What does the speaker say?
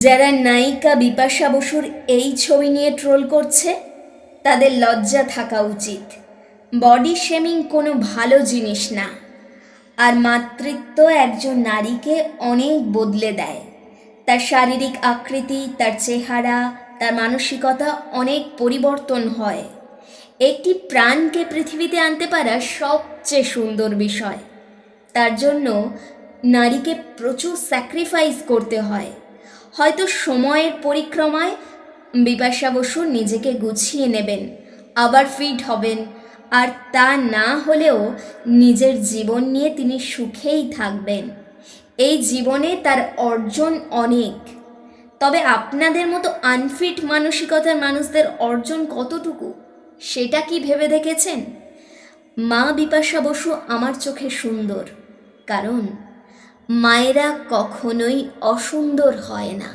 যারা নায়িকা বিপাশা বসুর এই ছবি নিয়ে ট্রোল করছে তাদের লজ্জা থাকা উচিত। বডি শেমিং কোনো ভালো জিনিস না, আর মাতৃত্ব একজন নারীকে অনেক বদলে দেয়। তার শারীরিক আকৃতি, তার চেহারা, তার মানসিকতা অনেক পরিবর্তন হয়। একটি প্রাণকে পৃথিবীতে আনতে পারা সবচেয়ে সুন্দর বিষয়। তার জন্য নারীকে প্রচুর স্যাক্রিফাইস করতে হয়। হয়তো সময়ের পরিক্রমায় বিপাশা বসু নিজেকে গুছিয়ে নেবেন, আবার ফিট হবেন, আর তা না হলেও নিজের জীবন নিয়ে তিনি সুখেই থাকবেন। এই জীবনে তার অর্জন অনেক, তবে আপনাদের মতো আনফিট মানসিকতার মানুষদের অর্জন কতটুকু সেটা কি ভেবে দেখেছেন? মা বিপাশা বসু আমার চোখে সুন্দর, কারণ মায়েরা কখনোই অসুন্দর হয় না।